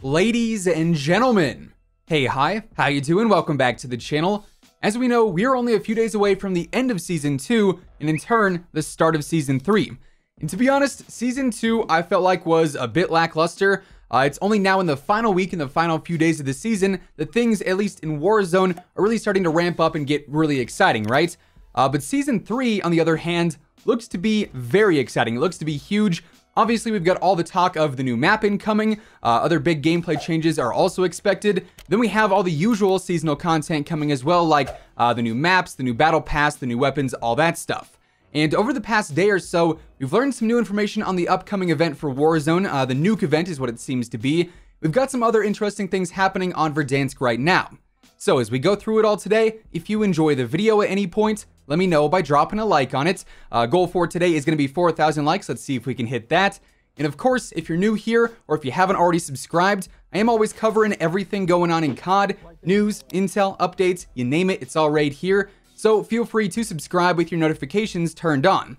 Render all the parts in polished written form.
Ladies and gentlemen, hey, hi, how you doing? Welcome back to the channel. As we know, we are only a few days away from the end of Season 2, and in turn, the start of Season 3. And to be honest, Season 2, I felt like was a bit lackluster. It's only now in the final week and the final few days of the season that things, at least in Warzone, are really starting to ramp up and get really exciting, right? But Season 3, on the other hand, looks to be very exciting. It looks to be huge. Obviously, we've got all the talk of the new map incoming. Other big gameplay changes are also expected. Then we have all the usual seasonal content coming as well, like the new maps, the new battle pass, the new weapons, all that stuff. And over the past day or so, we've learned some new information on the upcoming event for Warzone. The NUKE Event is what it seems to be. We've got some other interesting things happening on Verdansk right now. So as we go through it all today, if you enjoy the video at any point, let me know by dropping a like on it. Goal for today is going to be 4,000 likes. Let's see if we can hit that. And of course, if you're new here or if you haven't already subscribed, I am always covering everything going on in COD, news, intel, updates, you name it, it's all right here. So feel free to subscribe with your notifications turned on.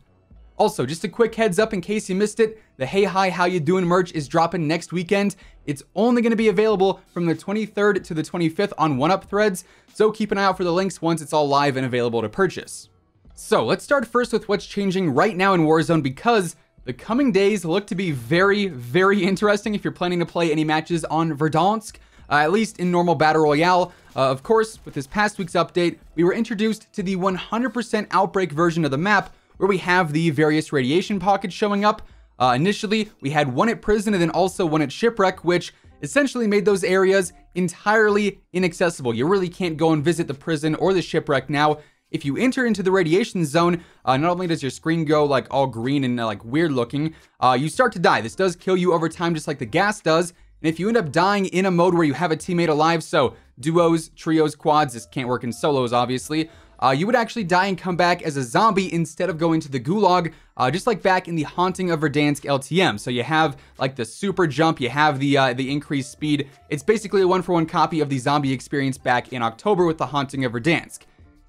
Also, just a quick heads up in case you missed it, the Hey Hi How You Doing merch is dropping next weekend. It's only going to be available from the 23rd to the 25th on 1UP threads, so keep an eye out for the links once it's all live and available to purchase. So let's start first with what's changing right now in Warzone, because the coming days look to be very, very interesting if you're planning to play any matches on Verdansk, at least in normal Battle Royale. Of course, with this past week's update, we were introduced to the 100% Outbreak version of the map, where we have the various radiation pockets showing up. Initially, we had one at prison and then also one at shipwreck, which essentially made those areas entirely inaccessible. You really can't go and visit the prison or the shipwreck now. If you enter into the radiation zone, not only does your screen go like all green and like weird looking, you start to die. This does kill you over time, just like the gas does. And if you end up dying in a mode where you have a teammate alive, so duos, trios, quads, this can't work in solos, obviously, you would actually die and come back as a zombie instead of going to the gulag, just like back in the Haunting of Verdansk LTM. So you have like the super jump, you have the increased speed. It's basically a one-for-one copy of the zombie experience back in October with the Haunting of Verdansk.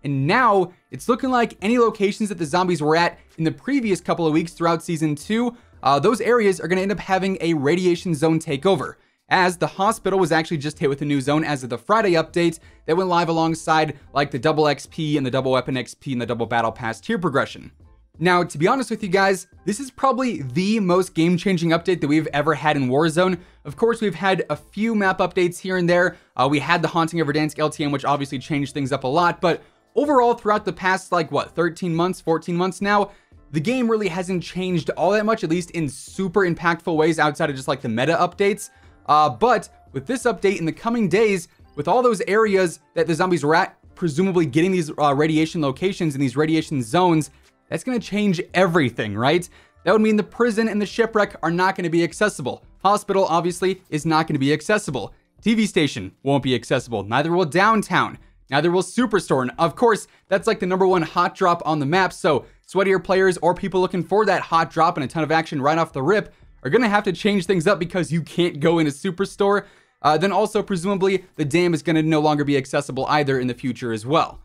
And now it's looking like any locations that the zombies were at in the previous couple of weeks throughout Season 2, those areas are going to end up having a radiation zone takeover, as the hospital was actually just hit with a new zone as of the Friday update that went live alongside like the double XP and the double weapon XP and the double battle pass tier progression. Now, to be honest with you guys, this is probably the most game-changing update that we've ever had in Warzone. Of course, we've had a few map updates here and there. We had the Haunting of Verdansk LTM, which obviously changed things up a lot, but overall, throughout the past, like, what, 13 months, 14 months now, the game really hasn't changed all that much, at least in super impactful ways outside of just, like, the meta updates. But with this update in the coming days, with all those areas that the zombies were at, presumably getting these radiation locations and these radiation zones, that's going to change everything, right? That would mean the prison and the shipwreck are not going to be accessible. Hospital, obviously, is not going to be accessible. TV station won't be accessible. Neither will downtown. Neither will Superstore. And of course, that's like the #1 hot drop on the map. So sweatier players or people looking for that hot drop and a ton of action right off the rip are going to have to change things up because you can't go into Superstore. Then also, presumably, the dam is going to no longer be accessible either in the future as well.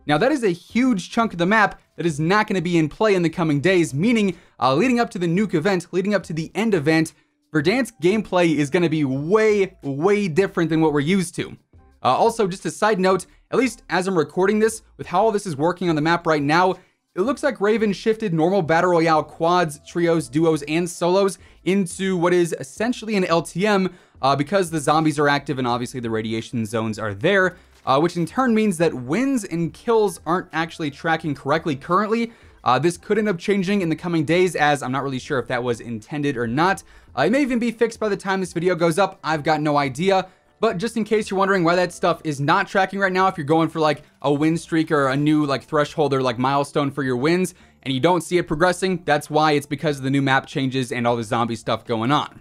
Now, that is a huge chunk of the map that is not going to be in play in the coming days, meaning leading up to the NUKE event, leading up to the end event, Verdansk gameplay is going to be way, way different than what we're used to. Also, just a side note, at least as I'm recording this, with how all this is working on the map right now, it looks like Raven shifted normal Battle Royale quads, trios, duos, and solos into what is essentially an LTM because the zombies are active and obviously the radiation zones are there, which in turn means that wins and kills aren't actually tracking correctly currently. This could end up changing in the coming days, as I'm not really sure if that was intended or not. It may even be fixed by the time this video goes up. I've got no idea. But just in case you're wondering why that stuff is not tracking right now, if you're going for like a win streak or a new like threshold or like milestone for your wins and you don't see it progressing, that's why. It's because of the new map changes and all the zombie stuff going on.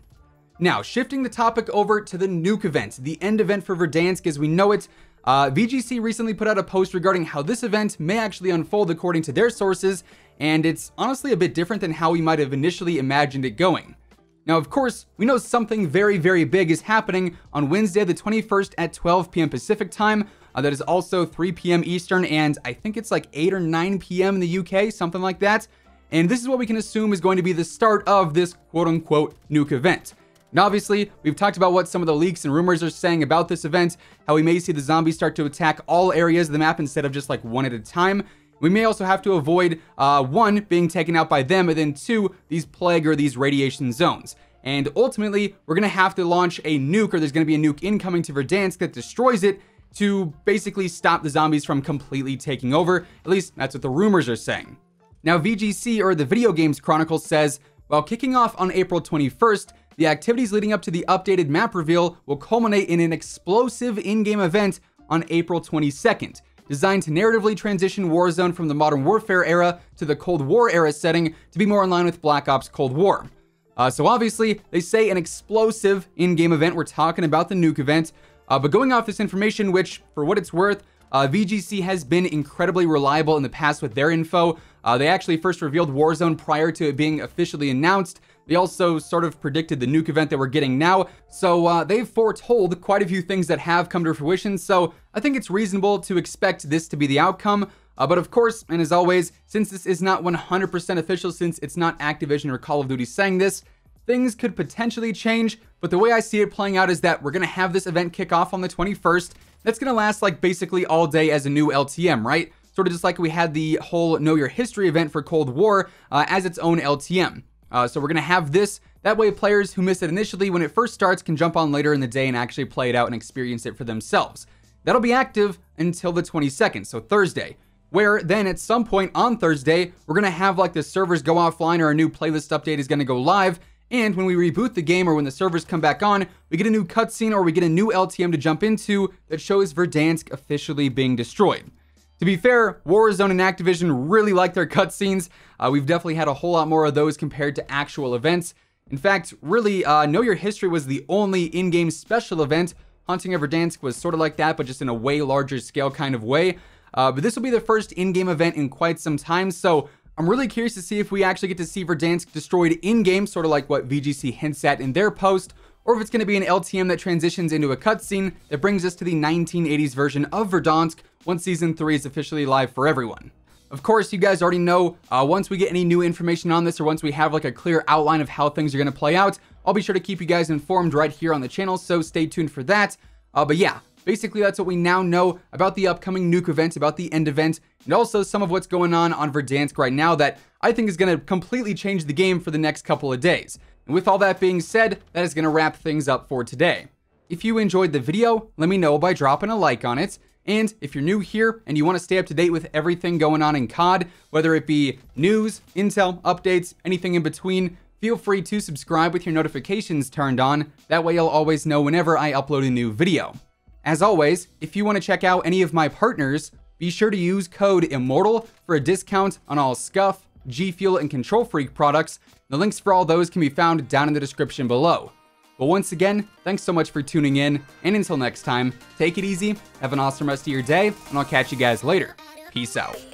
Now, shifting the topic over to the NUKE event, the end event for Verdansk as we know it. VGC recently put out a post regarding how this event may actually unfold according to their sources, and it's honestly a bit different than how we might have initially imagined it going. Now, of course, we know something very, very big is happening on Wednesday, the 21st at 12 p.m. Pacific time. That is also 3 p.m. Eastern, and I think it's like 8 or 9 p.m. in the UK, something like that. And this is what we can assume is going to be the start of this quote-unquote NUKE event. Now, obviously, we've talked about what some of the leaks and rumors are saying about this event, how we may see the zombies start to attack all areas of the map instead of just like one at a time. We may also have to avoid, one, being taken out by them, and then two, these plague or these radiation zones. And ultimately, we're going to have to launch a nuke, or there's going to be a nuke incoming to Verdansk that destroys it to basically stop the zombies from completely taking over. At least, that's what the rumors are saying. Now, VGC, or the Video Games Chronicle, says, while kicking off on April 21st, the activities leading up to the updated map reveal will culminate in an explosive in-game event on April 22nd. Designed to narratively transition Warzone from the Modern Warfare era to the Cold War era setting to be more in line with Black Ops Cold War. So obviously, they say an explosive in-game event. We're talking about the NUKE event. But going off this information, which, for what it's worth, VGC has been incredibly reliable in the past with their info. They actually first revealed Warzone prior to it being officially announced. They also sort of predicted the NUKE event that we're getting now. So they've foretold quite a few things that have come to fruition. So I think it's reasonable to expect this to be the outcome. But of course, and as always, since this is not 100% official, since it's not Activision or Call of Duty saying this, things could potentially change. But the way I see it playing out is that we're going to have this event kick off on the 21st. That's going to last like basically all day as a new LTM, right? Sort of just like we had the whole Know Your History event for Cold War as its own LTM. So we're going to have this. That way players who missed it initially when it first starts can jump on later in the day and actually play it out and experience it for themselves. That'll be active until the 22nd, so Thursday. Where then at some point on Thursday, we're going to have like the servers go offline or a new playlist update is going to go live. And when we reboot the game or when the servers come back on, we get a new cutscene or we get a new LTM to jump into that shows Verdansk officially being destroyed. To be fair, Warzone and Activision really like their cutscenes. We've definitely had a whole lot more of those compared to actual events. In fact, really, Know Your History was the only in-game special event. Haunting of Verdansk was sort of like that, but just in a way larger scale kind of way. But this will be the first in-game event in quite some time, so I'm really curious to see if we actually get to see Verdansk destroyed in-game, sort of like what VGC hints at in their post, or if it's going to be an LTM that transitions into a cutscene that brings us to the 1980s version of Verdansk once Season 3 is officially live for everyone. Of course, you guys already know, once we get any new information on this, or once we have like a clear outline of how things are going to play out, I'll be sure to keep you guys informed right here on the channel, so stay tuned for that. But yeah, basically that's what we now know about the upcoming NUKE event, about the end event, and also some of what's going on Verdansk right now that I think is going to completely change the game for the next couple of days. And with all that being said, that is going to wrap things up for today. If you enjoyed the video, let me know by dropping a like on it. And if you're new here and you want to stay up to date with everything going on in COD, whether it be news, intel, updates, anything in between, feel free to subscribe with your notifications turned on. That way you'll always know whenever I upload a new video. As always, if you want to check out any of my partners, be sure to use code WhosImmortal for a discount on all Scuff, G Fuel, and Control Freak products. The links for all those can be found down in the description below. But once again, thanks so much for tuning in, and until next time, take it easy, have an awesome rest of your day, and I'll catch you guys later. Peace out.